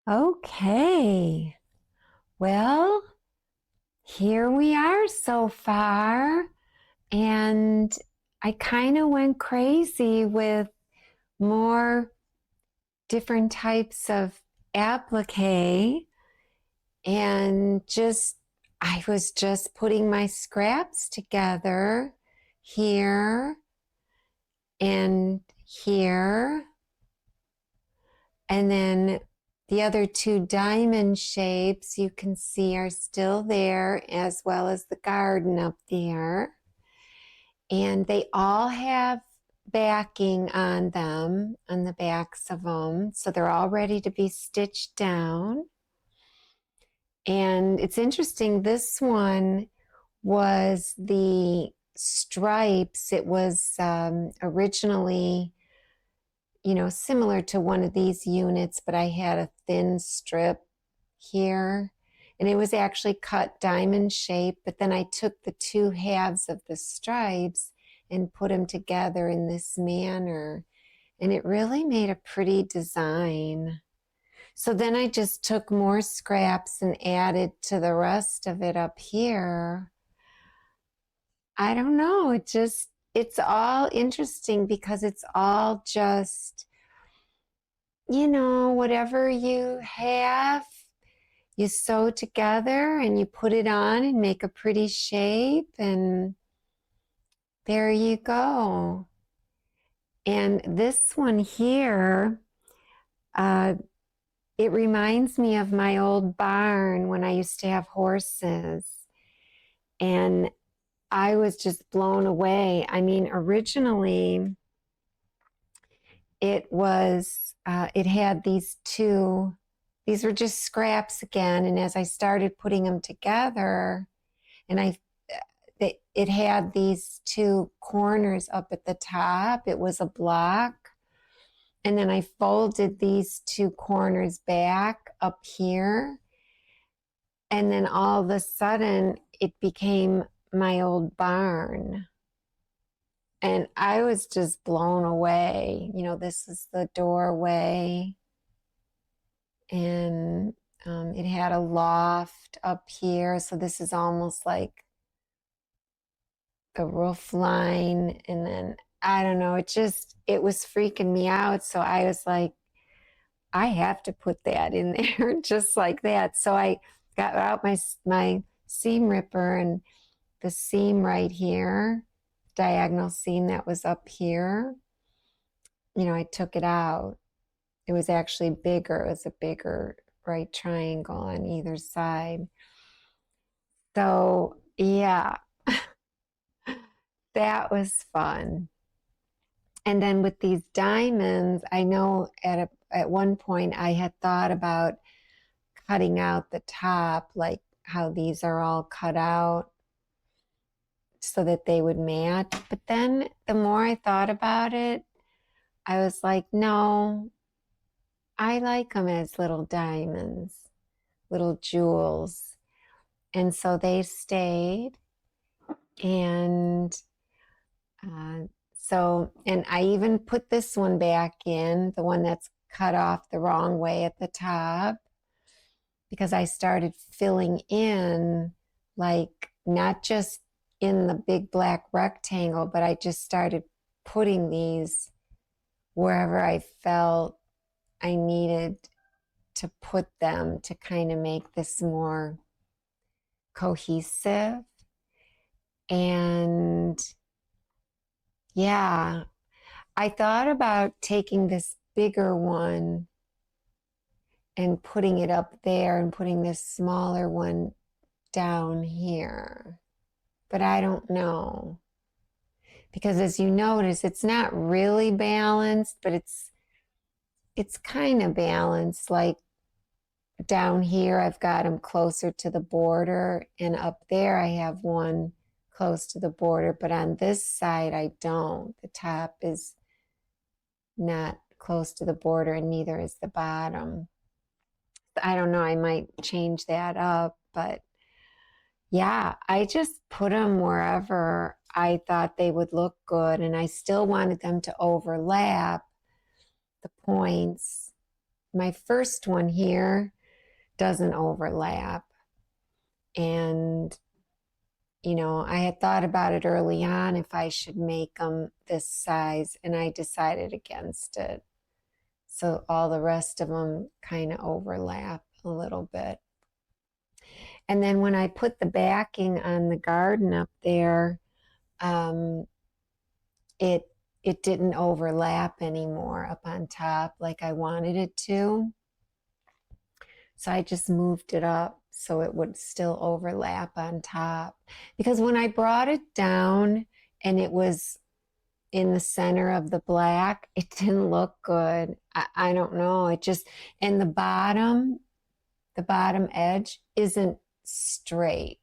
Okay, well, here we are so far, and I kind of went crazy with more different types of applique, and I was just putting my scraps together here and here, and then the other two diamond shapes you can see are still there, as well as the garden up there. And they all have backing on them, on the backs of them. So they're all ready to be stitched down. And it's interesting, this one was the stripes. It was originally, similar to one of these units, but I had a thin strip here. And it was actually cut diamond shape, but then I took the two halves of the stripes and put them together in this manner. And it really made a pretty design. So then I just took more scraps and added to the rest of it up here. I don't know, it's all interesting because it's all just, whatever you have, you sew together and you put it on and make a pretty shape, and there you go. And this one here, it reminds me of my old barn when I used to have horses. And I was just blown away. I mean, originally it had these were just scraps again. And as I started putting them together, and it had these two corners up at the top. It was a block. And then I folded these two corners back up here. And then all of a sudden, it became my old barn. And I was just blown away. This is the doorway. And it had a loft up here. So this is almost like the roof line. And then, I don't know, it was freaking me out. So I was like, I have to put that in there just like that. So I got out my seam ripper, and the seam right here, diagonal seam that was up here, I took it out. It was actually bigger. It was a bigger right triangle on either side. So yeah, that was fun. And then with these diamonds, I know at one point I had thought about cutting out the top, like how these are all cut out so that they would match. But then the more I thought about it, I was like, no, I like them as little diamonds, little jewels. And so they stayed. And and I even put this one back in, the one that's cut off the wrong way at the top, because I started filling in, like, not just in the big black rectangle, but I just started putting these wherever I felt I needed to put them to kind of make this more cohesive. And yeah, I thought about taking this bigger one and putting it up there and putting this smaller one down here. But I don't know. Because as you notice, it's not really balanced, but it's kind of balanced. Like down here, I've got them closer to the border, and up there I have one close to the border, but on this side I don't. The top is not close to the border, and neither is the bottom. I don't know, I might change that up, but yeah, I just put them wherever I thought they would look good, and I still wanted them to overlap the points my first one here doesn't overlap. And, you know, I had thought about it early on if I should make them this size, and I decided against it. So all the rest of them kind of overlap a little bit. And then when I put the backing on the garden up there, um, it it didn't overlap anymore up on top like I wanted it to. So I just moved it up so it would still overlap on top. Because when I brought it down and it was in the center of the black, it didn't look good. I don't know. It just, and the bottom edge isn't straight.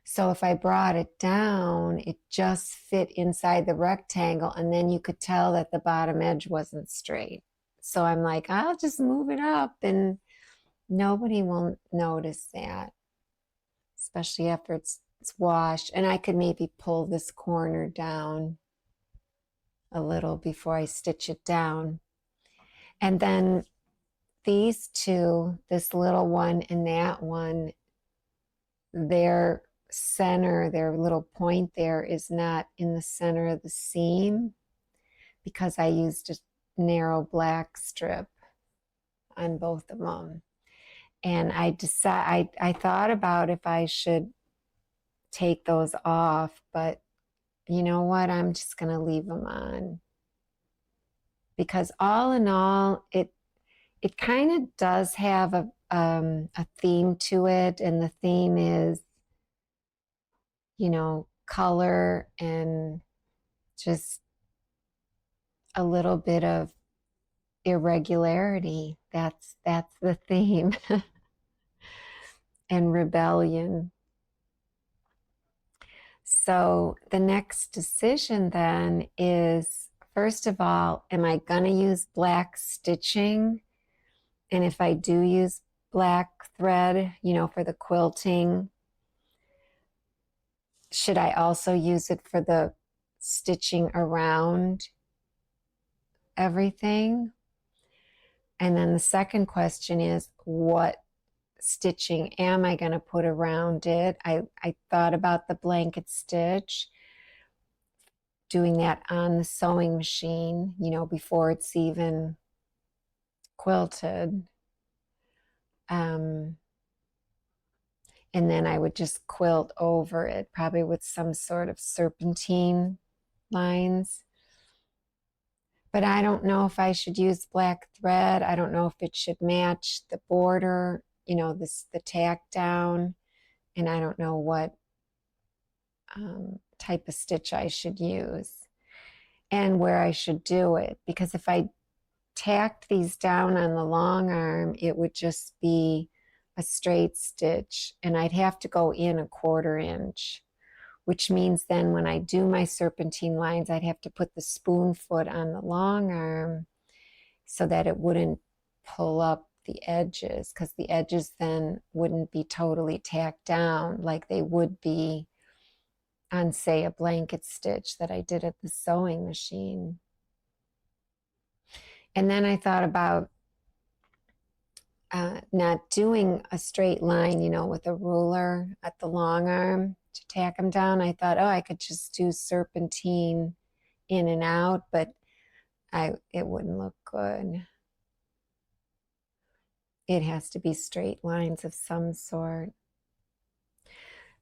So if I brought it down, it just fit inside the rectangle, and then you could tell that the bottom edge wasn't straight. So I'm like, I'll just move it up and nobody will notice that, especially after it's washed. And I could maybe pull this corner down a little before I stitch it down. And then these two, this little one and that one, their center, their little point there is not in the center of the seam because I used a narrow black strip on both of them. And I thought about if I should take those off, but you know what? I'm just going to leave them on because all in all, it kind of does have a theme to it, and the theme is, you know, color and just a little bit of irregularity. That's the theme. And rebellion. So the next decision then is, first of all, am I going to use black stitching? And if I do use black thread, you know, for the quilting, should I also use it for the stitching around everything? And then the second question is, what stitching am I going to put around it? I thought about the blanket stitch, doing that on the sewing machine, you know, before it's even quilted. And then I would just quilt over it, probably with some sort of serpentine lines. But I don't know if I should use black thread. I don't know if it should match the border, you know, the tack down. And I don't know what type of stitch I should use and where I should do it. Because if I tacked these down on the long arm, it would just be a straight stitch, and I'd have to go in 1/4 inch, which means then when I do my serpentine lines, I'd have to put the spoon foot on the long arm so that it wouldn't pull up the edges, because the edges then wouldn't be totally tacked down like they would be on, say, a blanket stitch that I did at the sewing machine. And then I thought about not doing a straight line, you know, with a ruler at the long arm to tack them down. I thought, oh, I could just do serpentine in and out, but it wouldn't look good. It has to be straight lines of some sort.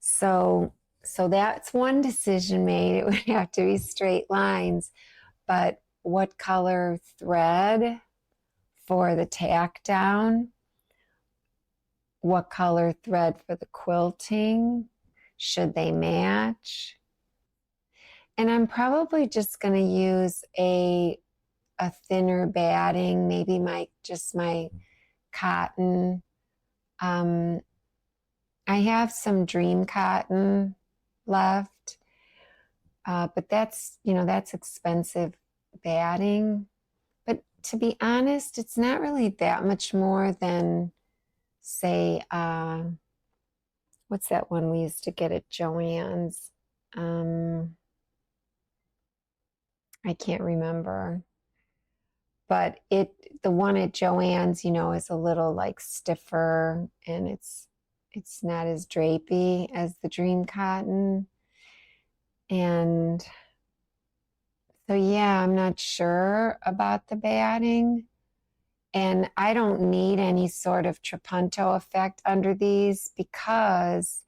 So that's one decision made. It would have to be straight lines, but what color thread for the tack down? What color thread for the quilting? Should they match? And I'm probably just going to use a thinner batting, maybe my cotton. I have some dream cotton left, but that's, you know, that's expensive batting. But to be honest, it's not really that much more than, say, what's that one we used to get at Joann's? I can't remember. but the one at Joann's, you know, is a little like stiffer, and it's not as drapey as the Dream Cotton. And so yeah, I'm not sure about the batting. And I don't need any sort of trapunto effect under these because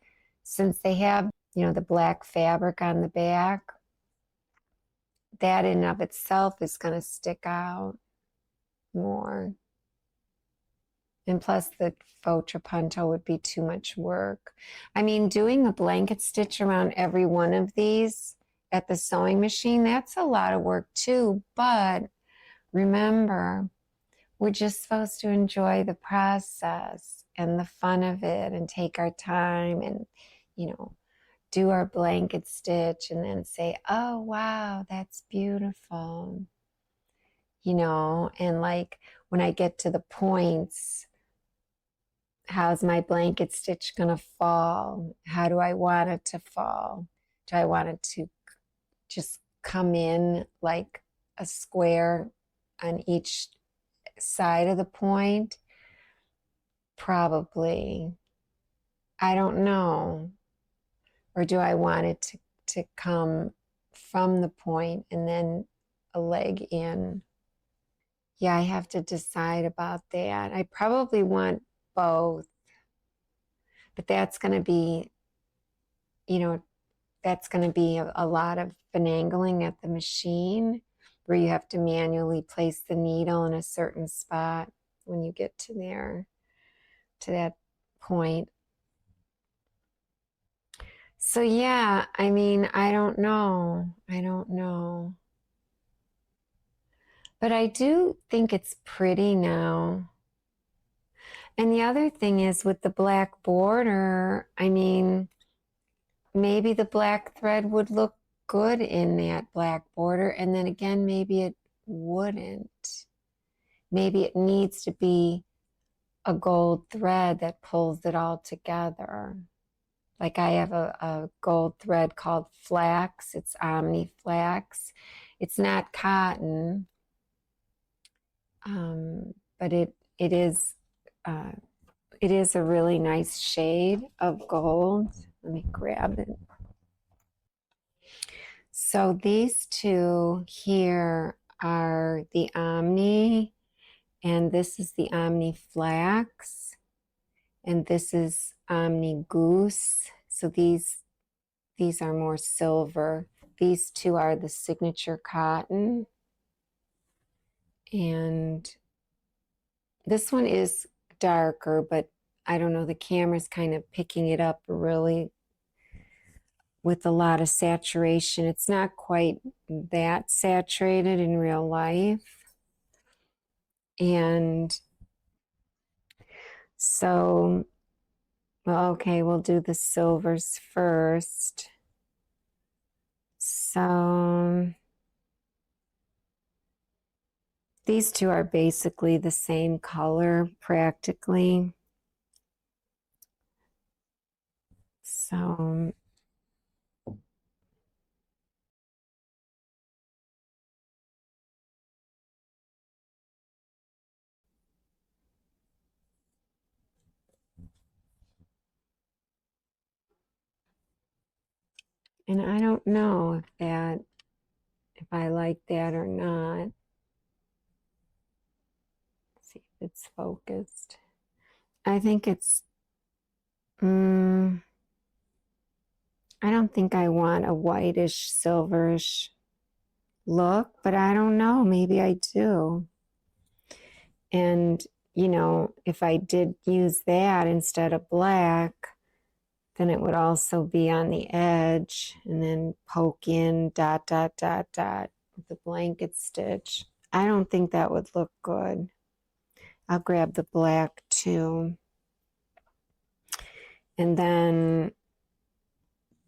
since they have, you know, the black fabric on the back, that in and of itself is going to stick out more. And plus the faux trapunto would be too much work. I mean, doing a blanket stitch around every one of these at the sewing machine, that's a lot of work too. But remember, we're just supposed to enjoy the process and the fun of it and take our time and, you know, do our blanket stitch and then say, oh, wow, that's beautiful. You know, and like when I get to the points, how's my blanket stitch going to fall? How do I want it to fall? Do I want it to just come in like a square on each side of the point? Probably. I don't know. Or do I want it to come from the point and then a leg in? Yeah, I have to decide about that. I probably want both, but that's going to be, you know, that's going to be a lot of finagling at the machine where you have to manually place the needle in a certain spot when you get to there, to that point. So yeah, I mean, I don't know. I don't know. But I do think it's pretty now. And the other thing is with the black border, I mean, maybe the black thread would look good in that black border. And then again, maybe it wouldn't. Maybe it needs to be a gold thread that pulls it all together. Like I have a gold thread called flax. It's Omni Flax. It's not cotton, but uh, it is a really nice shade of gold. Let me grab it. So these two here are the Omni, and this is the Omni Flax, and this is Omni Goose. So these are more silver. These two are the signature cotton. And this one is darker, but I don't know, the camera's kind of picking it up really with a lot of saturation. It's not quite that saturated in real life. And so, well, okay, we'll do the silvers first. So these two are basically the same color practically. So and I don't know if I like that or not. Let's see if it's focused. I think it's, I don't think I want a whitish, silverish look, but I don't know. Maybe I do. And, you know, if I did use that instead of black, then it would also be on the edge and then poke in dot, dot, dot, dot with the blanket stitch. I don't think that would look good. I'll grab the black too. And then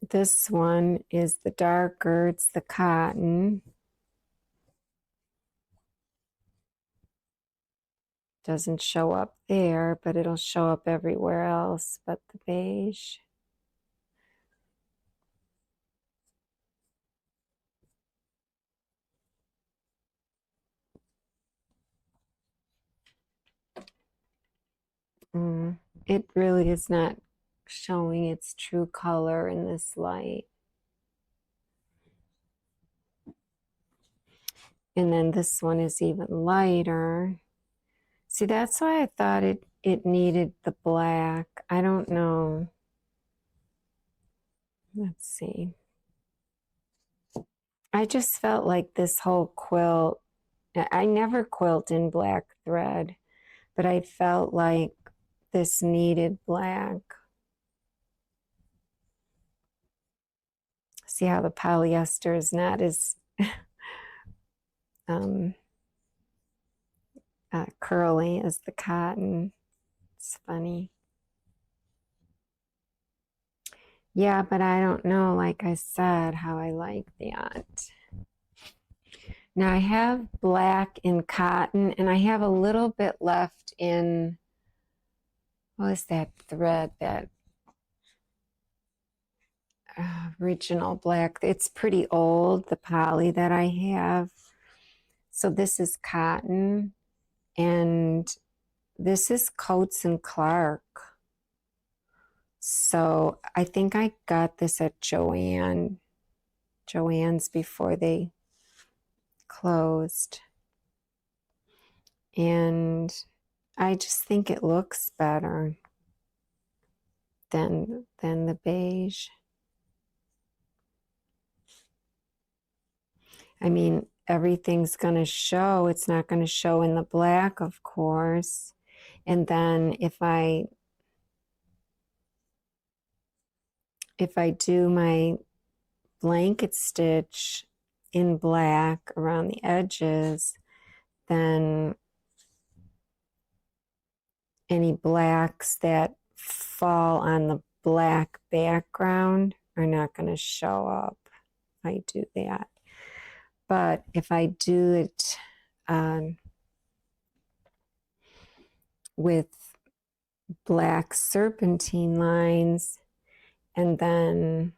this one is the darker, it's the cotton. Doesn't show up there, but it'll show up everywhere else but the beige. it really is not showing its true color in this light. And then this one is even lighter. See, that's why I thought it needed the black. I don't know. Let's see. I just felt like this whole quilt, I never quilt in black thread, but I felt like this needed black. See how the polyester is not as curly as the cotton. It's funny. Yeah, but I don't know, like I said, how I like that. Now I have black in cotton, and I have a little bit left in, what is that thread, that original black. It's pretty old, the poly that I have. So this is cotton, and this is Coates and Clark. So I think I got this at Joann's before they closed. And I just think it looks better than the beige. I mean, everything's going to show. It's not going to show in the black, of course. And then if I do my blanket stitch in black around the edges, then any blacks that fall on the black background are not going to show up if I do that. But if I do it with black serpentine lines and then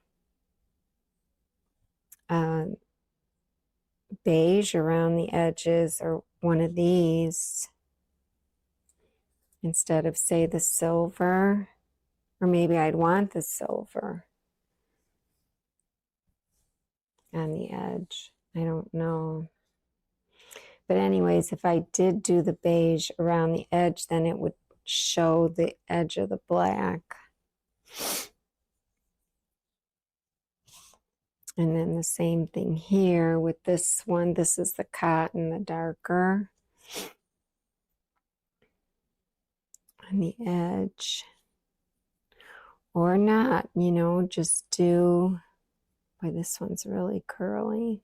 beige around the edges, or one of these, instead of, say, the silver, or maybe I'd want the silver on the edge. I don't know. But anyways, if I did do the beige around the edge, then it would show the edge of the black. And then the same thing here with this one. This is the cotton, the darker on the edge. Or not, you know, just do, boy, this one's really curly.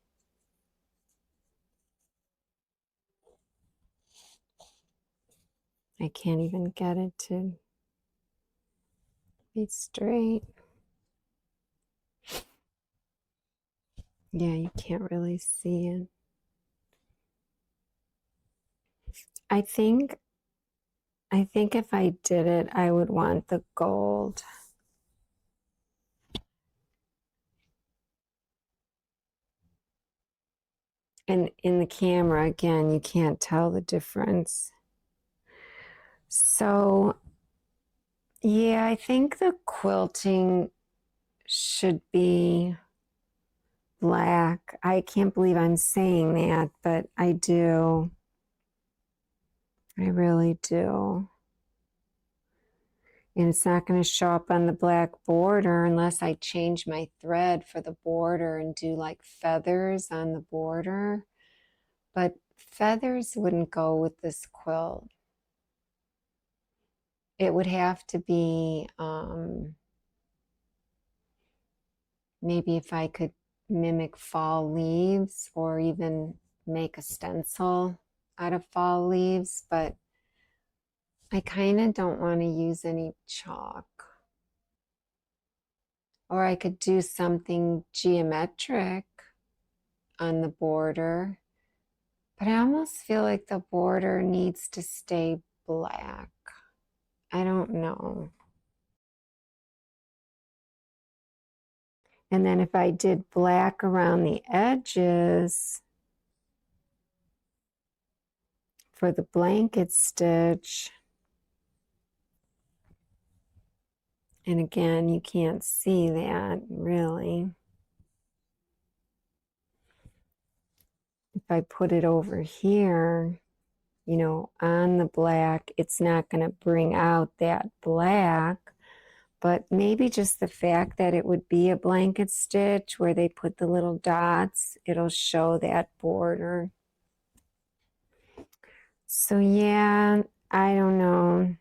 I can't even get it to be straight. Yeah, you can't really see it. I think if I did it, I would want the gold. And in the camera, again, you can't tell the difference. So, yeah, I think the quilting should be black. I can't believe I'm saying that, but I do. I really do. And it's not going to show up on the black border unless I change my thread for the border and do like feathers on the border. But feathers wouldn't go with this quilt. It would have to be, maybe if I could mimic fall leaves, or even make a stencil out of fall leaves, but I kind of don't want to use any chalk. Or I could do something geometric on the border, but I almost feel like the border needs to stay black. I don't know. And then if I did black around the edges for the blanket stitch, And again, you can't see that really. If I put it over here, you know, on the black, it's not going to bring out that black, but maybe just the fact that it would be a blanket stitch where they put the little dots, it'll show that border. So yeah, I don't know.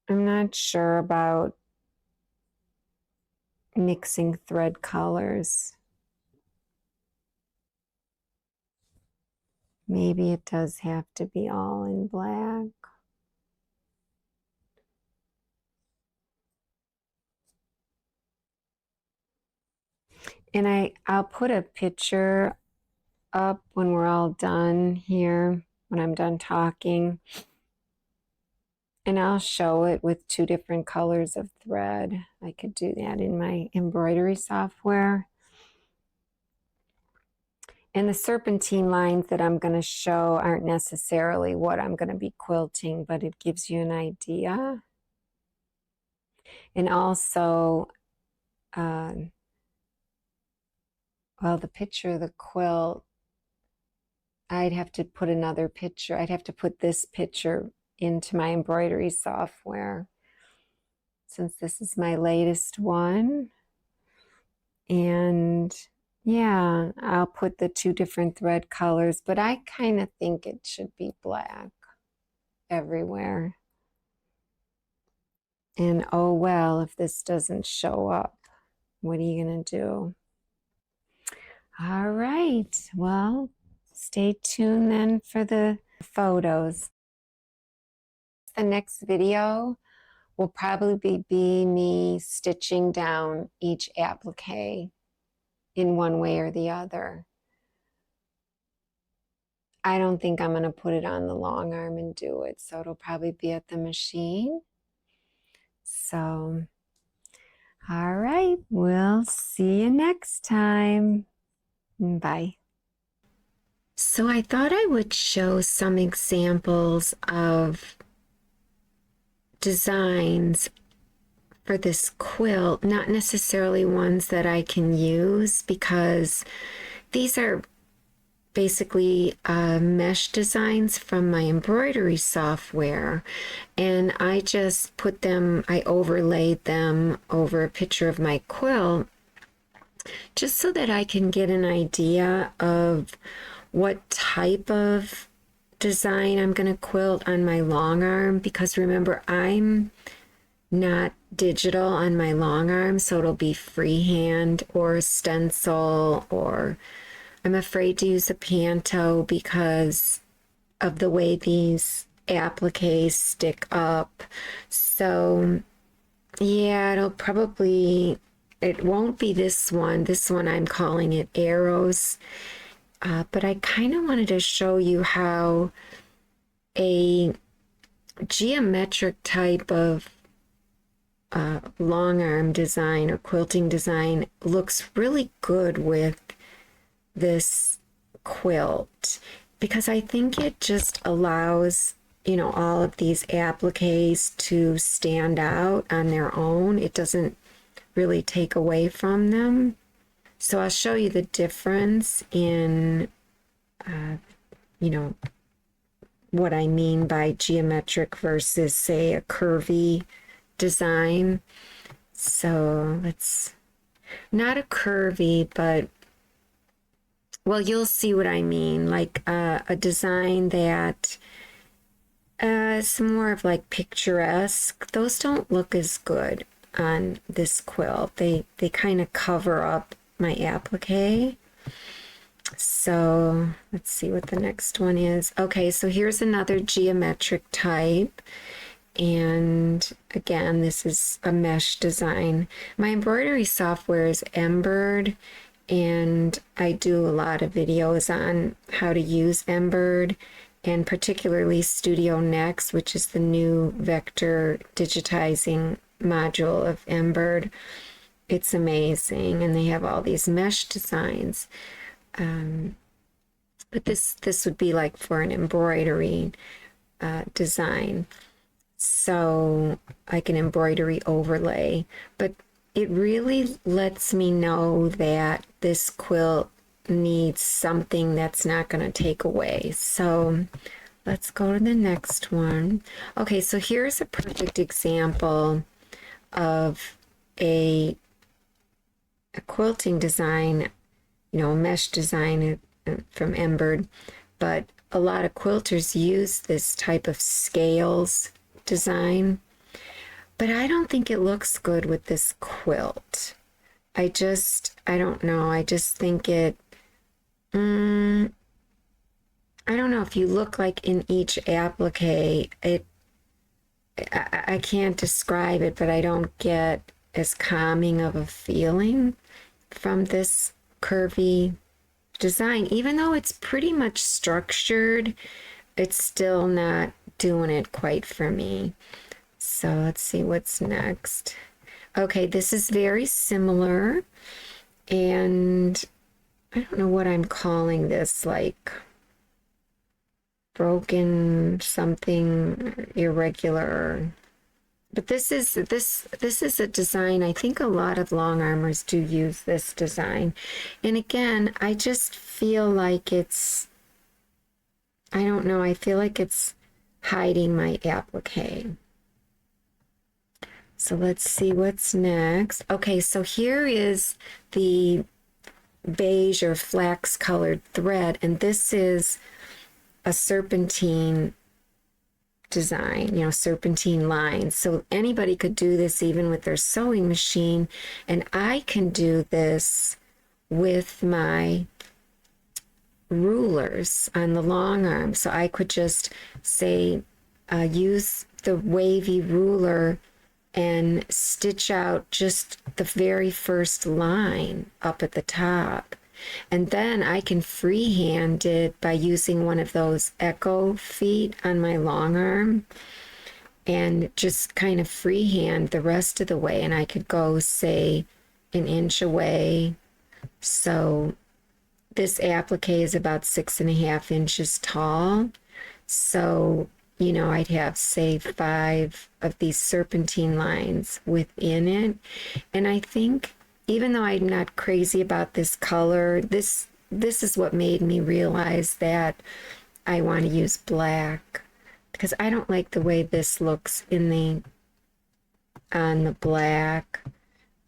I'm not sure about mixing thread colors. Maybe it does have to be all in black. And I'll put a picture up when we're all done here, when I'm done talking. And I'll show it with 2 different colors of thread. I could do that in my embroidery software. And the serpentine lines that I'm going to show aren't necessarily what I'm going to be quilting, but it gives you an idea. And also, well, the picture of the quilt, I'd have to put another picture. I'd have to put this picture into my embroidery software since this is my latest one. And yeah, I'll put the 2 different thread colors, but I kind of think it should be black everywhere. And oh well, if this doesn't show up, what are you going to do? All right, well, stay tuned then for the photos. The next video will probably be me stitching down each applique in one way or the other. I don't think I'm going to put it on the long arm and do it, so it'll probably be at the machine. So, all right, we'll see you next time. Bye. So I thought I would show some examples of designs for this quilt, not necessarily ones that I can use because these are basically mesh designs from my embroidery software, and I just put them, I overlaid them over a picture of my quilt just so that I can get an idea of what type of design I'm going to quilt on my long arm, because remember, I'm not digital on my long arm, so it'll be freehand or stencil, or I'm afraid to use a panto because of the way these appliques stick up. So yeah, it won't be this one. This one I'm calling it Arrows. But I kind of wanted to show you how a geometric type of long arm design or quilting design looks really good with this quilt, because I think it just allows, you know, all of these appliques to stand out on their own. It doesn't really take away from them. So I'll show you the difference in, you know, what I mean by geometric versus, say, a curvy design. So let's, not a curvy, but, well, you'll see what I mean, like a design that is more of like picturesque. Those don't look as good on this quilt. They kind of cover up my applique. So let's see what the next one is. Okay, so here's another geometric type. And again, this is a mesh design. My embroidery software is Embird, and I do a lot of videos on how to use Embird, and particularly Studio Next, which is the new vector digitizing module of Embird. It's amazing, and they have all these mesh designs. But this would be like for an embroidery design. so like an embroidery overlay, but it really lets me know that this quilt needs something that's not going to take away. So let's go to the next one. Okay, so here's a perfect example of a quilting design, you know, mesh design from Embird, but a lot of quilters use this type of scales design, but I don't think it looks good with this quilt. I don't know. I just think it, I don't know if you look like in each applique, I can't describe it, but I don't get as calming of a feeling from this curvy design. Even though it's pretty much structured, it's still not doing it quite for me. So let's see what's next. Okay, this is very similar, and I don't know what I'm calling this, like broken something, irregular. But this is a design. I think a lot of long armors do use this design. And again, I just feel like it's, I don't know, I feel like it's hiding my applique. So let's see what's next. Okay, so here is the beige or flax colored thread, and this is a serpentine design, you know, serpentine lines. So anybody could do this even with their sewing machine, and I can do this with my rulers on the long arm. So I could just say, use the wavy ruler and stitch out just the very first line up at the top. And then I can freehand it by using one of those echo feet on my long arm and just kind of freehand the rest of the way. And I could go, say, an inch away. So this applique is about 6.5 inches tall. So, you know, I'd have, say, 5 of these serpentine lines within it. And I think, even though I'm not crazy about this color, this is what made me realize that I want to use black, because I don't like the way this looks on the black.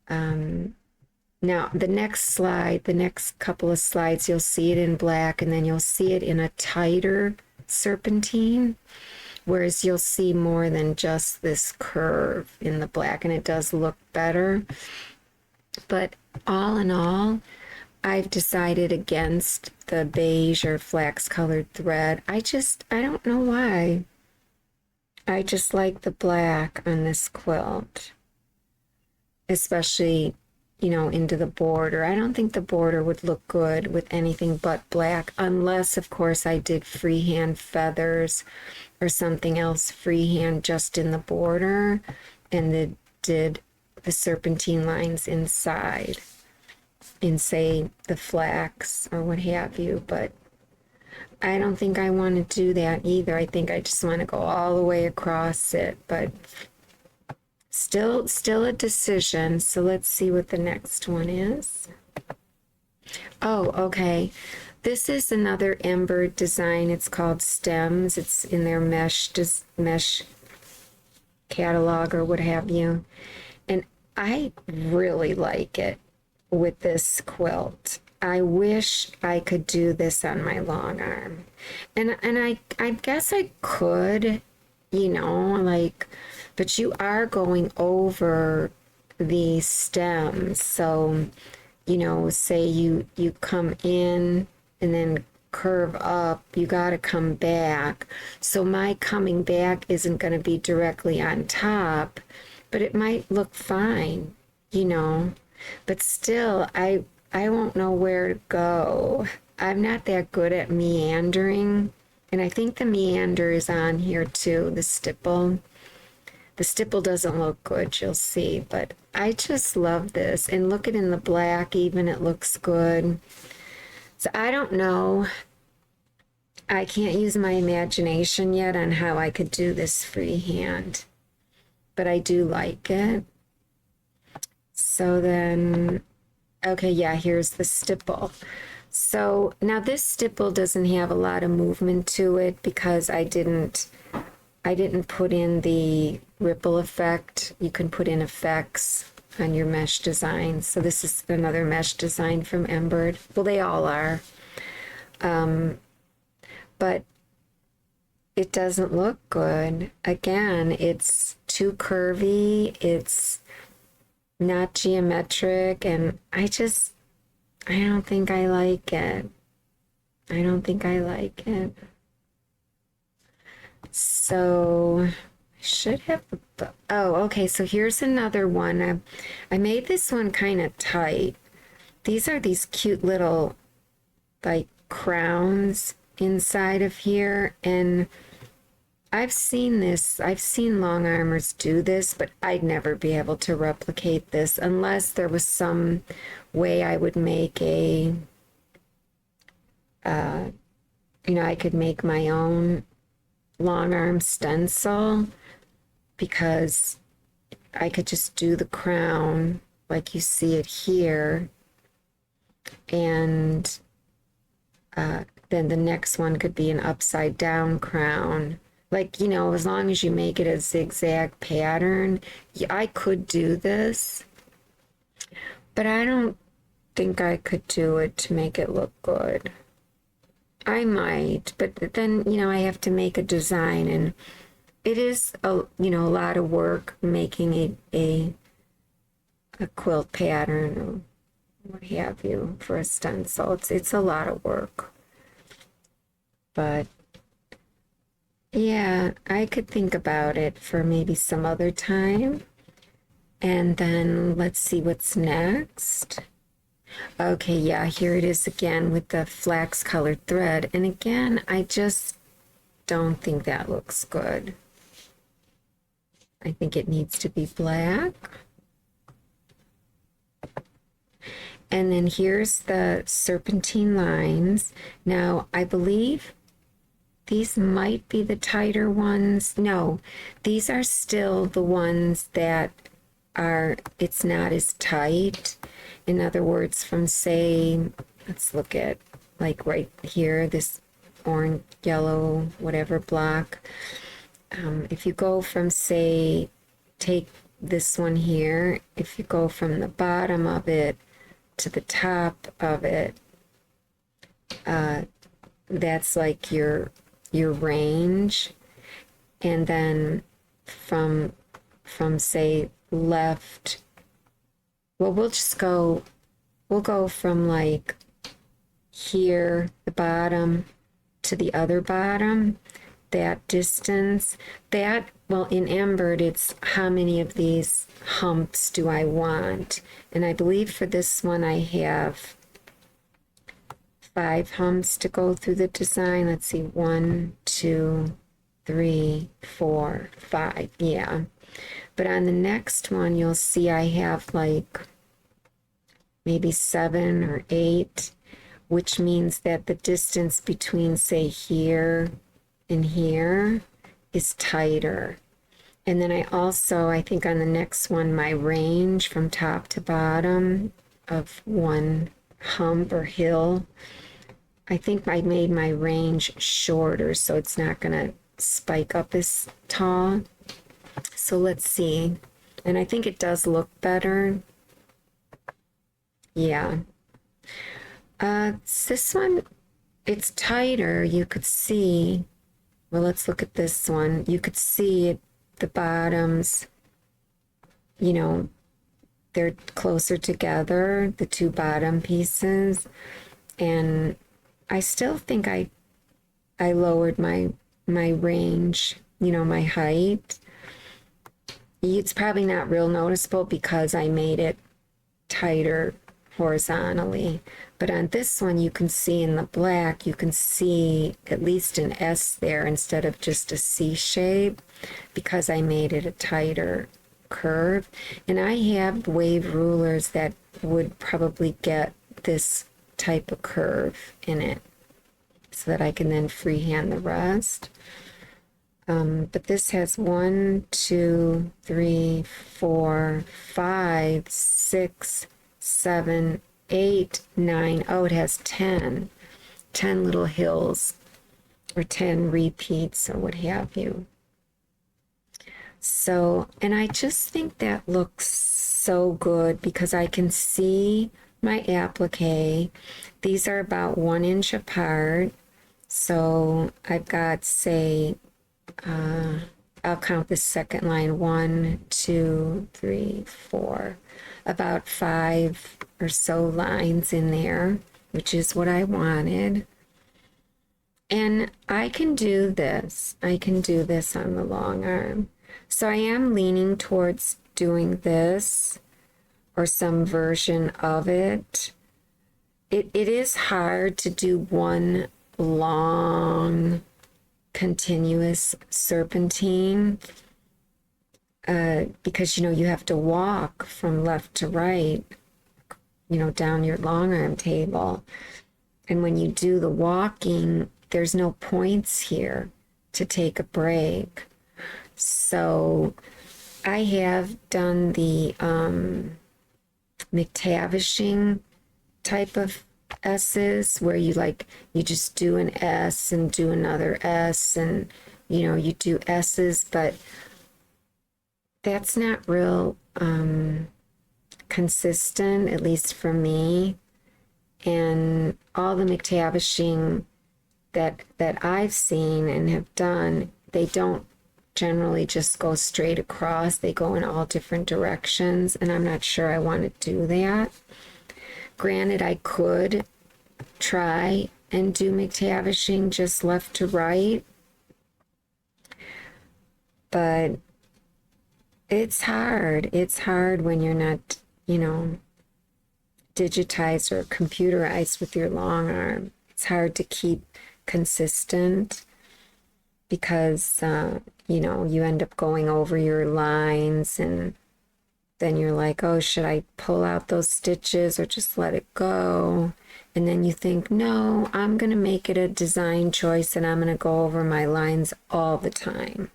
Now, the next couple of slides, you'll see it in black, and then you'll see it in a tighter serpentine, whereas you'll see more than just this curve in the black, and it does look better. But all in all, I've decided against the beige or flax colored thread. I don't know why. I just like the black on this quilt, especially, you know, into the border. I don't think the border would look good with anything but black, unless, of course, I did freehand feathers or something else freehand just in the border, and did the serpentine lines inside in, say, the flax or what have you. But I don't think I want to do that either. I think I just want to go all the way across it, but still a decision. So let's see what the next one is. Oh, okay. This is another Embird design. It's called Stems. It's in their mesh catalog or what have you. And I really like it with this quilt. I wish I could do this on my long arm. And I guess I could, you know, like, but you are going over the stems. So, you know, say you come in and then curve up, you got to come back. So my coming back isn't going to be directly on top, but it might look fine, you know. But still, I won't know where to go. I'm not that good at meandering. And I think the meander is on here too, the stipple. The stipple doesn't look good, you'll see. But I just love this. And look at it in the black even, it looks good. So I don't know. I can't use my imagination yet on how I could do this freehand, but I do like it. So then, okay, yeah, here's the stipple. So now this stipple doesn't have a lot of movement to it because I didn't put in the ripple effect. You can put in effects on your mesh design. So this is another mesh design from Embird. Well, they all are. But it doesn't look good. Again, it's too curvy. It's not geometric. And I don't think I like it. I don't think I like it. So I should have, oh, okay. So here's another one. I made this one kind of tight. These are these cute little like crowns inside of here, and I've seen long armors do this, but I'd never be able to replicate this unless there was some way I would make a I could make my own long arm stencil, because I could just do the crown like you see it here, and then the next one could be an upside down crown. Like, as long as you make it a zigzag pattern, I could do this, but I don't think I could do it to make it look good. I might, but then, I have to make a design, and it is a lot of work making a quilt pattern or what have you for a stencil. It's a lot of work. But yeah, I could think about it for maybe some other time. And then let's see what's next. Okay, yeah, here it is again with the flax colored thread. And again, I just don't think that looks good. I think it needs to be black. And then here's the serpentine lines. Now, I believe these might be the tighter ones. No, these are still the ones that it's not as tight. In other words, from say, let's look at like right here, this orange, yellow, whatever block. If you go from say, take this one here, if you go from the bottom of it to the top of it, that's like your range. And then from say left, well, we'll go from like here, the bottom, to the other bottom, that distance. That, well, in Embird, it's how many of these humps do I want? And I believe for this one I have 5 humps to go through the design. Let's see, 1, 2, 3, 4, 5. Yeah. But on the next one, you'll see I have like maybe 7 or 8, which means that the distance between, say, here and here is tighter. And then I think on the next one, my range from top to bottom of one hump or hill, I think I made my range shorter so it's not going to spike up as tall. So let's see. And I think it does look better. Yeah. This one, it's tighter. You could see, well, let's look at this one. You could see it, the bottoms, they're closer together, the 2 bottom pieces. And I still think I lowered my range, my height. It's probably not real noticeable because I made it tighter horizontally. But on this one, you can see in the black, you can see at least an S there instead of just a C shape, because I made it a tighter curve. And I have wave rulers that would probably get this type of curve in it. so that I can then freehand the rest. But this has 1, 2, 3, 4, 5, 6, 7, 8, 9. Oh, it has 10 little hills, or 10 repeats, or what have you. So, and I just think that looks so good because I can see my applique. These are about 1 inch apart. So I've got, say, I'll count the second line, 1, 2, 3, 4, about 5 or so lines in there, which is what I wanted. And I can do this. I can do this on the long arm. So I am leaning towards doing this or some version of it. It is hard to do one long continuous serpentine because, you know, you have to walk from left to right, you know, down your long arm table. And when you do the walking, there's no points here to take a break. So I have done the McTavishing type of S's where you just do an S and do another S, and you know, you do S's, but that's not real consistent, at least for me. And all the McTavishing that I've seen and have done, they don't generally just go straight across. They go in all different directions, and I'm not sure I want to do that. Granted, I could try and do McTavishing just left to right, but it's hard. It's hard when you're not, you know, digitized or computerized with your long arm. It's hard to keep consistent because, you know, you end up going over your lines, and then you're like, oh, should I pull out those stitches or just let it go? And then you think, no, I'm going to make it a design choice and I'm going to go over my lines all the time.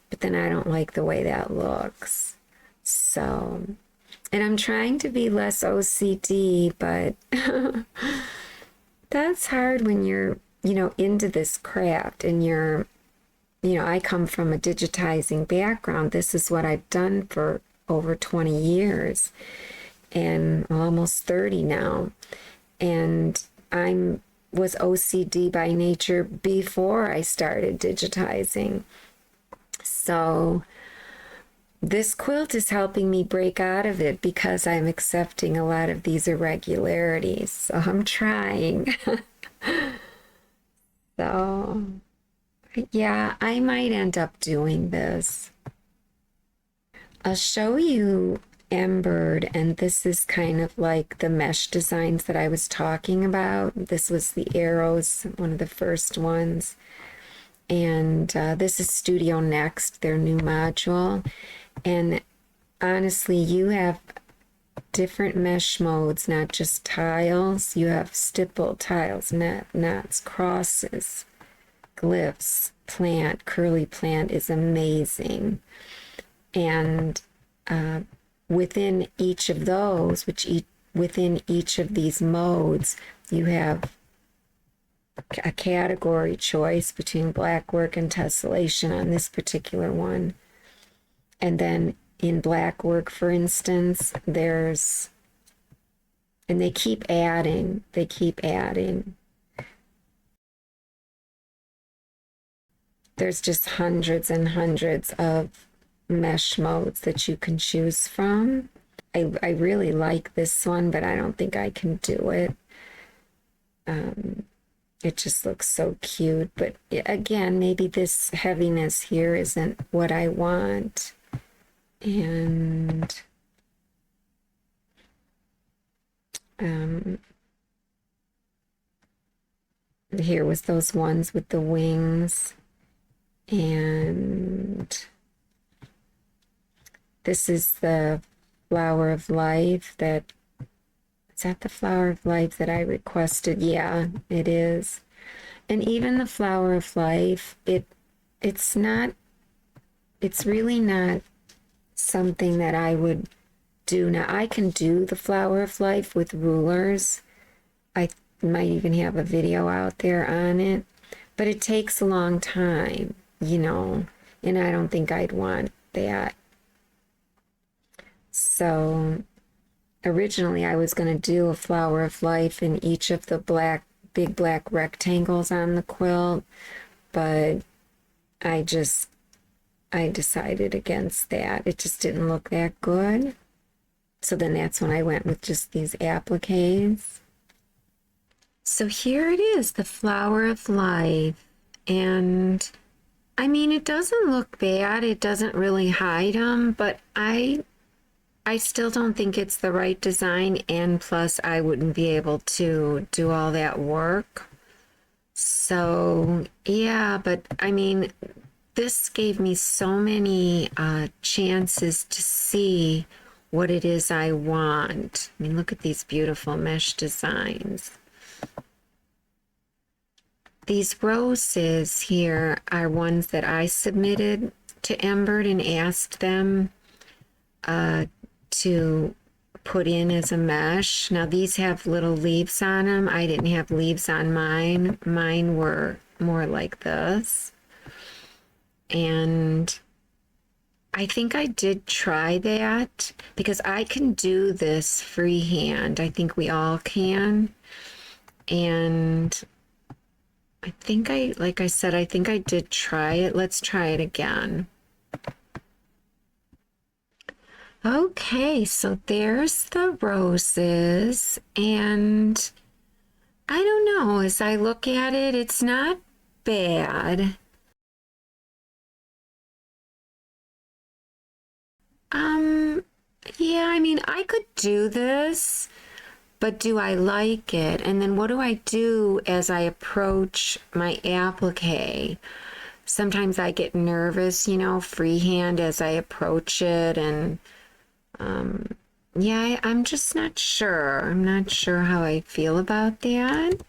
But then I don't like the way that looks. So, and I'm trying to be less OCD, but that's hard when you're, you know, into this craft and you're, you know, I come from a digitizing background. This is what I've done for over 20 years and almost 30 now. And I was OCD by nature before I started digitizing. So this quilt is helping me break out of it because I'm accepting a lot of these irregularities. So I'm trying. So yeah, I might end up doing this. I'll show you Embird, and this is kind of like the mesh designs that I was talking about. This was the arrows, one of the first ones. And this is Studio Next, their new module. And honestly, you have different mesh modes, not just tiles. You have stipple, tiles, knots, crosses, glyphs, plant. Curly plant is amazing. And within each of those, within each of these modes, you have a category choice between black work and tessellation on this particular one. And then in black work, for instance, there's, and they keep adding. There's just hundreds and hundreds of mesh modes that you can choose from. I really like this one, but I don't think I can do it. It just looks so cute. But again, maybe this heaviness here isn't what I want. And here was those ones with the wings. And this is the flower of life that, is that the flower of life that I requested? Yeah, it is. And even the Flower of Life, it's really not something that I would do. Now, I can do the Flower of Life with rulers. I might even have a video out there on it, but it takes a long time, you know, and I don't think I'd want that. So originally I was going to do a Flower of Life in each of the big black rectangles on the quilt, but I decided against that. It just didn't look that good. So then that's when I went with just these appliques. So here it is, the Flower of Life. And I mean, it doesn't look bad. It doesn't really hide them, but I still don't think it's the right design. And plus, I wouldn't be able to do all that work. So yeah, but I mean, this gave me so many chances to see what it is I want. I mean, look at these beautiful mesh designs. These roses here are ones that I submitted to Embird and asked them to put in as a mesh. Now these have little leaves on them. I didn't have leaves on mine. Mine were more like this. And I think I did try that because I can do this freehand. I think we all can. And I think like I said, I think I did try it. Let's try it again. Okay, so there's the roses, and I don't know, as I look at it, it's not bad. Yeah, I mean, I could do this, but do I like it? And then what do I do as I approach my applique? Sometimes I get nervous, you know, freehand as I approach it, and yeah, I'm just not sure. I'm not sure how I feel about that.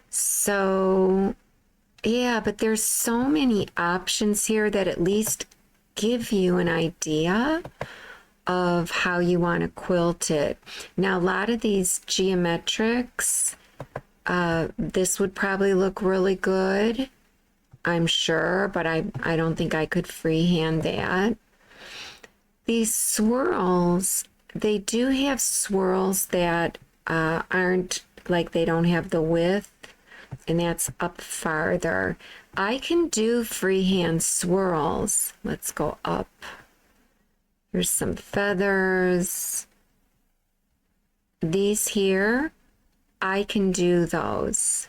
So, yeah, but there's so many options here that at least give you an idea of how you want to quilt it. Now, a lot of these geometrics, this would probably look really good, I'm sure, but I don't think I could freehand that. These swirls, they do have swirls that aren't, like, they don't have the width, and that's up farther. I can do freehand swirls. Let's go up. There's some feathers. These here, I can do those.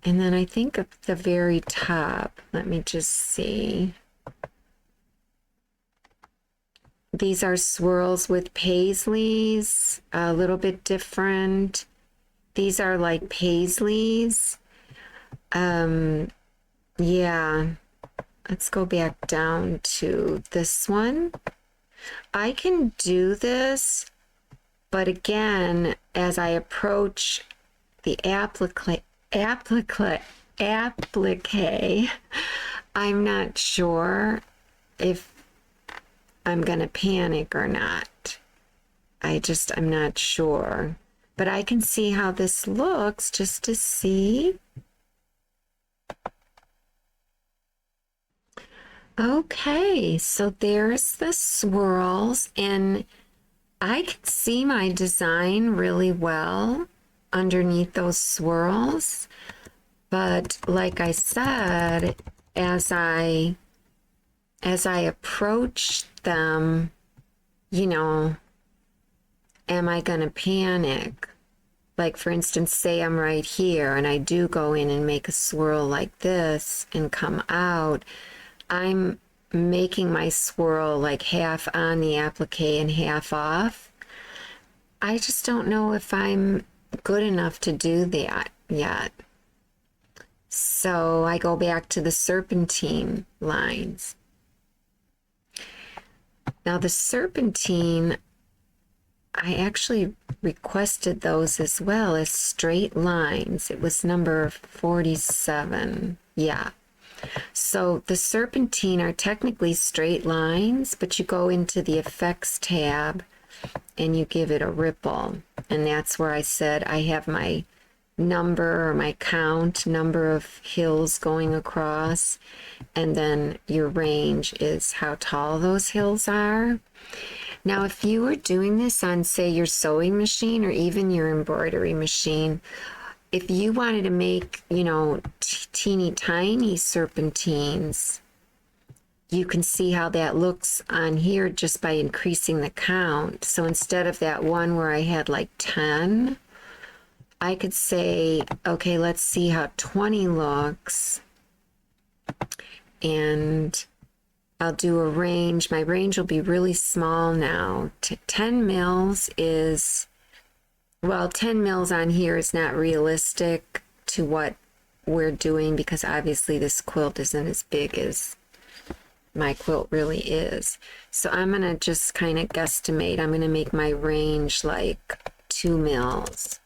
And then I think at the very top, let me just see. These are swirls with paisleys, a little bit different. These are like paisleys. Yeah, let's go back down to this one. I can do this, but again, as I approach the applique, I'm not sure if I'm gonna panic or not. I'm not sure. But I can see how this looks just to see. Okay, so there's the swirls, and I can see my design really well underneath those swirls. But like I said, as I approach them, you know, am I going to panic? Like, for instance, say I'm right here and I do go in and make a swirl like this and come out. I'm making my swirl like half on the applique and half off. I just don't know if I'm good enough to do that yet. So I go back to the serpentine lines. Now the serpentine, I actually requested those as well as straight lines. It was number 47. Yeah. So the serpentine are technically straight lines, but you go into the effects tab and you give it a ripple. And that's where I said I have my number or my count, number of hills going across, and then your range is how tall those hills are. Now, if you were doing this on, say, your sewing machine or even your embroidery machine, if you wanted to make, you know, teeny tiny serpentines, you can see how that looks on here just by increasing the count. So instead of that one where I had like 10, I could say, okay, let's see how 20 looks. And I'll do a range. My range will be really small now. 10 mils is, well, 10 mils on here is not realistic to what we're doing because obviously this quilt isn't as big as my quilt really is. So I'm going to just kind of guesstimate. I'm going to make my range like 2 mils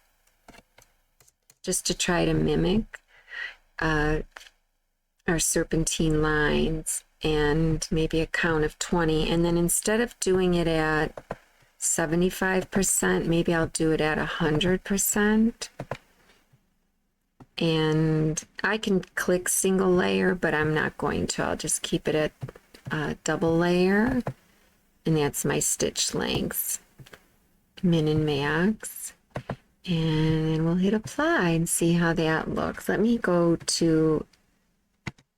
just to try to mimic our serpentine lines, and maybe a count of 20. And then instead of doing it at 75%, maybe I'll do it at 100%. And I can click single layer, but I'm not going to. I'll just keep it at double layer. And that's my stitch lengths, min and max. And then we'll hit apply and see how that looks. Let me go to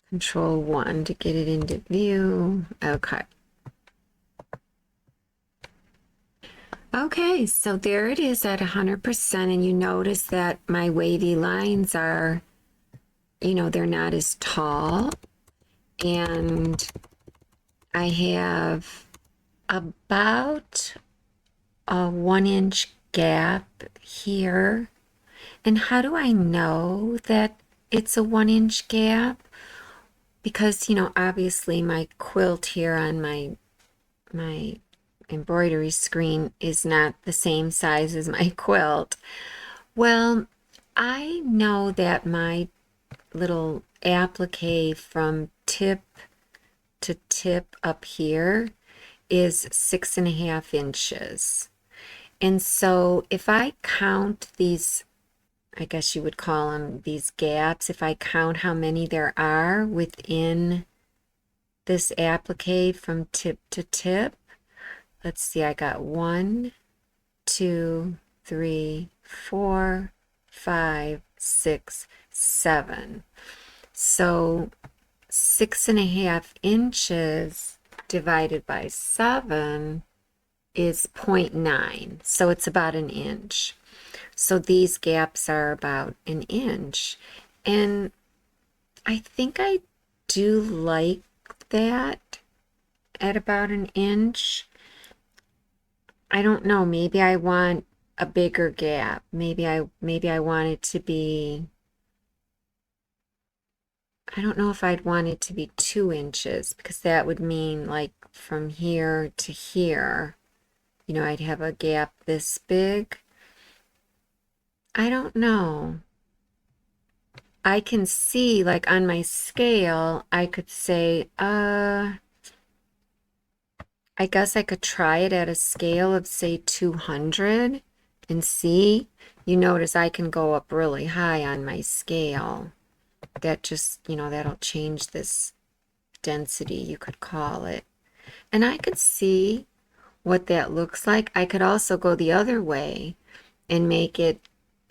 Control 1 to get it into view. Okay. Okay, so there it is at 100%, and you notice that my wavy lines are, you know, they're not as tall, and I have about a 1-inch gap here. And how do I know that it's a 1-inch gap? Because, you know, obviously my quilt here on my embroidery screen is not the same size as my quilt. Well, I know that my little applique from tip to tip up here is 6.5 inches. And so if I count these, I guess you would call them these gaps, if I count how many there are within this applique from tip to tip, let's see, I got 1, 2, 3, 4, 5, 6, 7. So 6.5 inches divided by 7 is 0.9. So it's about an inch. So these gaps are about an inch. And I think I do like that at about an inch. I don't know, maybe I want a bigger gap. Maybe I want it to be, I don't know if I'd want it to be 2 inches, because that would mean like from here to here, you know, I'd have a gap this big. I don't know. I can see, like on my scale, I could say, I guess I could try it at a scale of, say, 200 and see. You notice I can go up really high on my scale. That just, you know, that'll change this density, you could call it. And I could see what that looks like. I could also go the other way and make it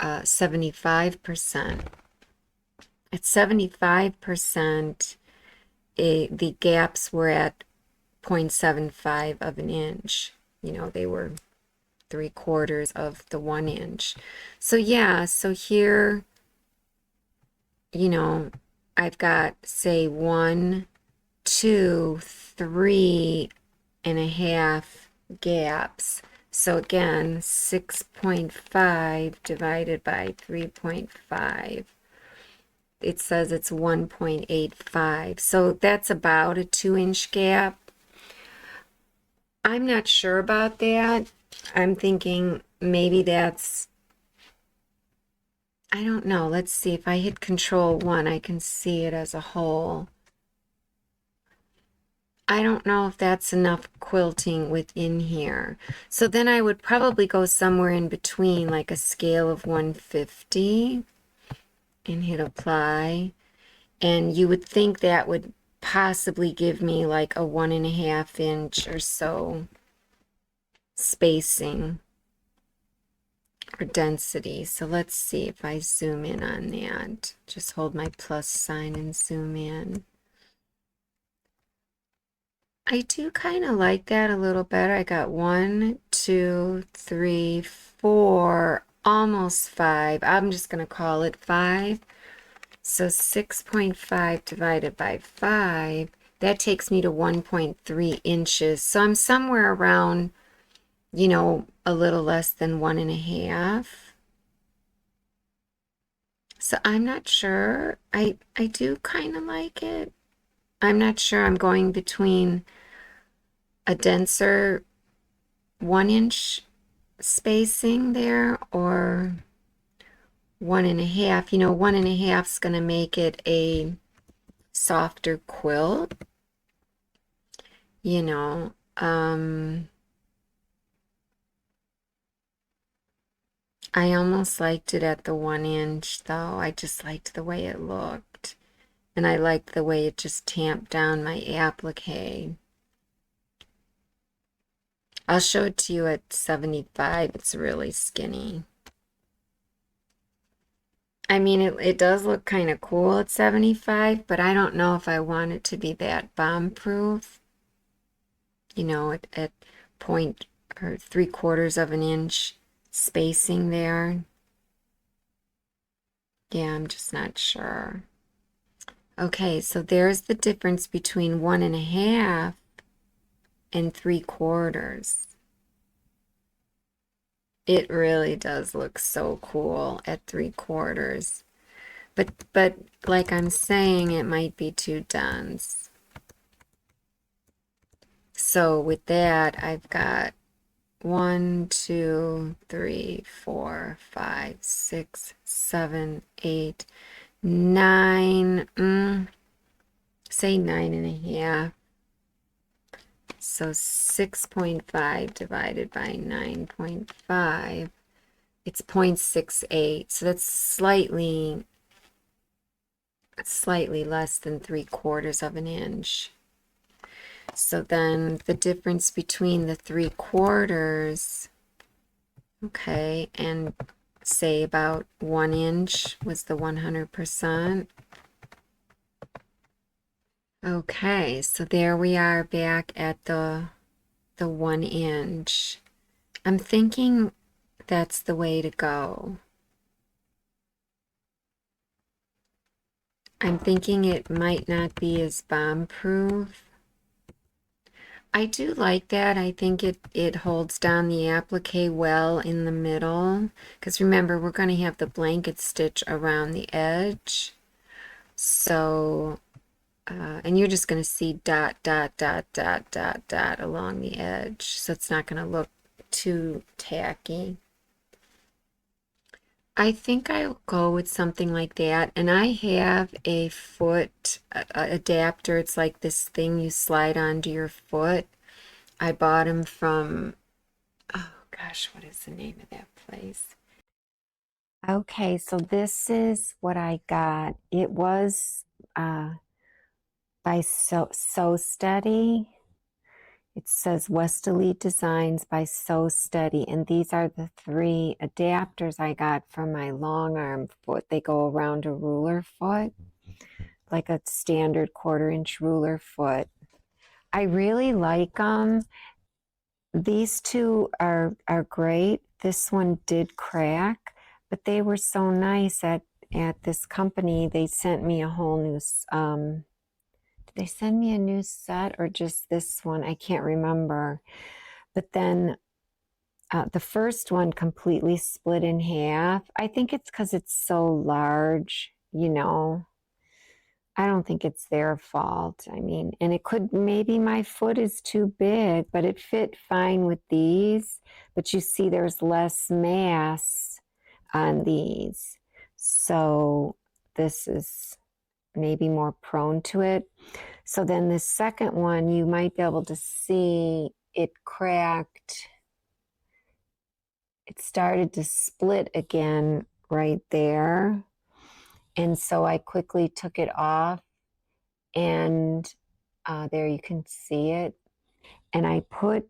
75%. At 75%, the gaps were at 0.75 of an inch. You know, they were 3/4 of the 1 inch. So yeah, so here, you know, I've got, say, 1, 2, 3.5 gaps. So again, 6.5 divided by 3.5. It says it's 1.85. So that's about a 2-inch gap. I'm not sure about that. I'm thinking maybe that's, I don't know. Let's see. If I hit Control 1, I can see it as a whole. I don't know if that's enough quilting within here. So then I would probably go somewhere in between, like a scale of 150, and hit Apply. And you would think that would possibly give me like a 1.5 inch or so spacing or density. So let's see if I zoom in on that. Just hold my plus sign and zoom in. I do kind of like that a little better. I got 1, 2, 3, 4, almost 5. I'm just going to call it 5. So 6.5 divided by 5, that takes me to 1.3 inches. So I'm somewhere around, you know, a little less than 1.5. So I'm not sure. I do kind of like it. I'm not sure. I'm going between a denser 1 inch spacing there or 1.5. You know, 1.5 is going to make it a softer quilt. You know, I almost liked it at the 1 inch though. I just liked the way it looked. And I liked the way it just tamped down my applique. I'll show it to you at 75. It's really skinny. I mean, it does look kind of cool at 75, but I don't know if I want it to be that bomb-proof. You know, at point or 3/4 of an inch spacing there. Yeah, I'm just not sure. Okay, so there's the difference between 1.5 and 3/4. It really does look so cool at 3/4. But like I'm saying, it might be too dense. So with that, I've got 1, 2, 3, 4, 5, 6, 7, 8, 9, say 9.5. So 6.5 divided by 9.5, it's 0.68. So that's slightly less than 3/4 of an inch. So then the difference between the 3/4, okay, and say about 1 inch was the 100%. Okay, so there we are back at the 1 inch. I'm thinking that's the way to go. I'm thinking it might not be as bomb-proof. I do like that. I think it holds down the applique well in the middle. Because remember, we're going to have the blanket stitch around the edge. So, and you're just going to see dot, dot, dot, dot, dot, dot along the edge. So it's not going to look too tacky. I think I'll go with something like that. And I have a foot adapter. It's like this thing you slide onto your foot. I bought them from, oh gosh, what is the name of that place? Okay, so this is what I got. It was by So Steady. It says West Elite Designs by So Steady, and these are the 3 adapters I got for my long arm foot. They go around a ruler foot, like a standard 1/4 inch ruler foot. I really like them. These two are great. This one did crack, but they were so nice at this company. They sent me a whole new did they send me a new set or just this one? I can't remember. But then the first one completely split in half. I think it's because it's so large, you know. I don't think it's their fault. I mean, and it could, maybe my foot is too big, but it fit fine with these. But you see, there's less mass on these. So this is maybe more prone to it. So then the second one, you might be able to see it cracked. It started to split again right there. And so I quickly took it off, and there you can see it. And I put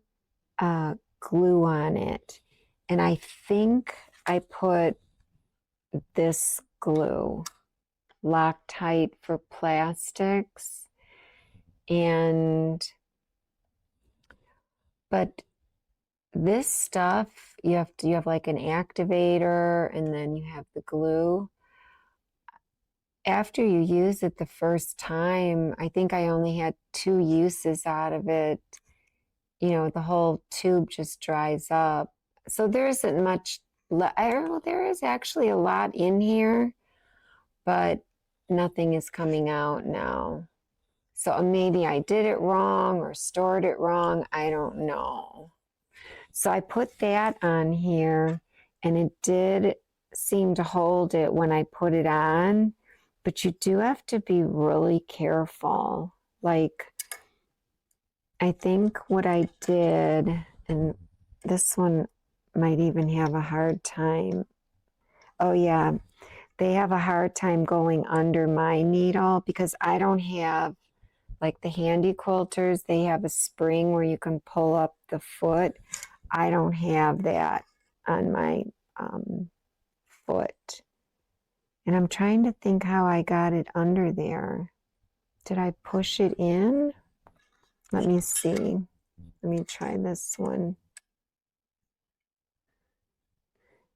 glue on it. And I think I put this glue, Loctite for plastics. But this stuff, you have like an activator, and then you have the glue. After you use it the first time, I think I only had 2 uses out of it. You know, the whole tube just dries up. So there isn't much, there is actually a lot in here, but nothing is coming out now. So maybe I did it wrong or stored it wrong. I don't know. So I put that on here, and it did seem to hold it when I put it on, but you do have to be really careful. Like, I think what I did, and this one might even have a hard time. Oh yeah, they have a hard time going under my needle because I don't have, like the handy quilters, they have a spring where you can pull up the foot. I don't have that on my foot. And I'm trying to think how I got it under there. Did I push it in? Let me see. Let me try this one.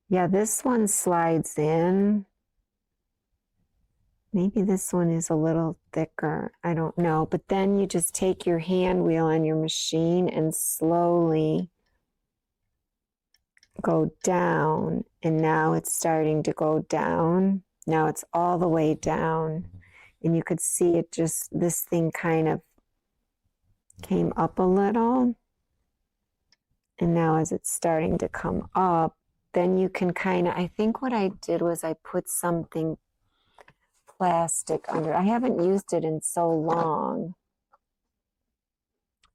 Yeah, this one slides in. Maybe this one is a little thicker. I don't know. But then you just take your hand wheel on your machine and slowly go down. And now it's starting to go down. Now it's all the way down. And you could see it just, this thing kind of came up a little. And now as it's starting to come up, then you can kind of, I think what I did was I put something plastic under. I haven't used it in so long.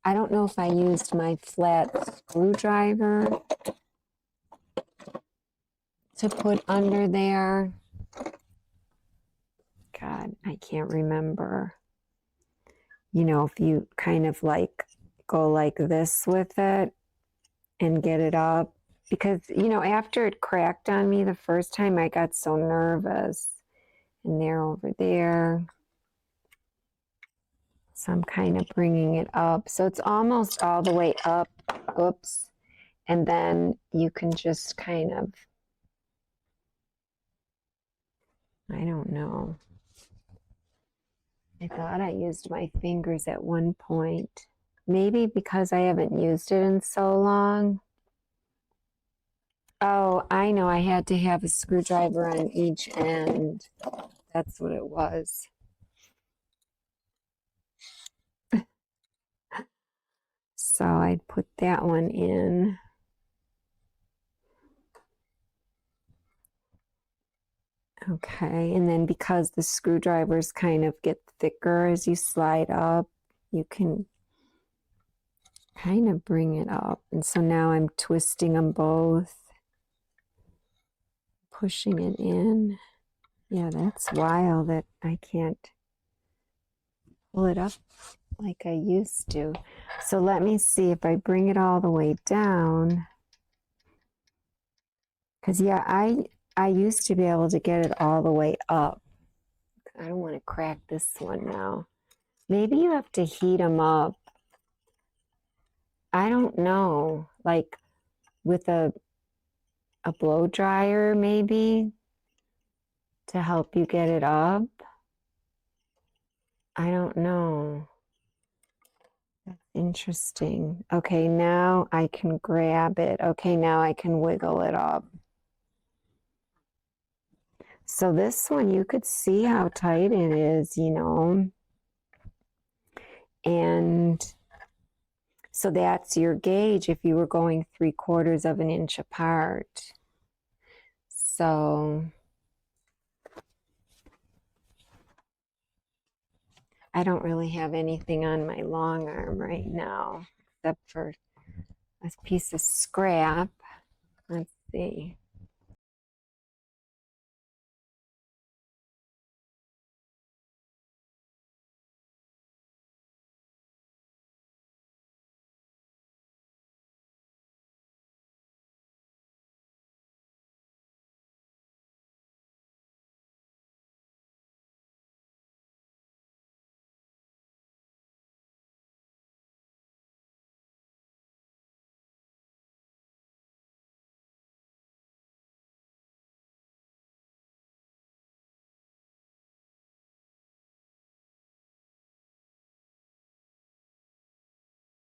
I don't know if I used my flat screwdriver to put under there. God, I can't remember. You know, if you kind of like go like this with it and get it up. Because, you know, after it cracked on me the first time, I got so nervous. And they're over there. So I'm kind of bringing it up. So it's almost all the way up. Oops. And then you can just kind of, I don't know. I thought I used my fingers at one point. Maybe because I haven't used it in so long. Oh, I know. I had to have a screwdriver on each end. That's what it was. So I'd put that one in. Okay, and then because the screwdrivers kind of get thicker as you slide up, you can kind of bring it up. And so now I'm twisting them both, pushing it in. Yeah, that's wild that I can't pull it up like I used to. So let me see if I bring it all the way down. Because yeah, I used to be able to get it all the way up. I don't want to crack this one now. Maybe you have to heat them up. I don't know, like with a blow dryer maybe to help you get it up. I don't know. That's interesting. Okay, now I can grab it. Okay, now I can wiggle it up. So this one, you could see how tight it is, you know. And so that's your gauge if you were going 3/4 of an inch apart. So I don't really have anything on my long arm right now, except for a piece of scrap. Let's see.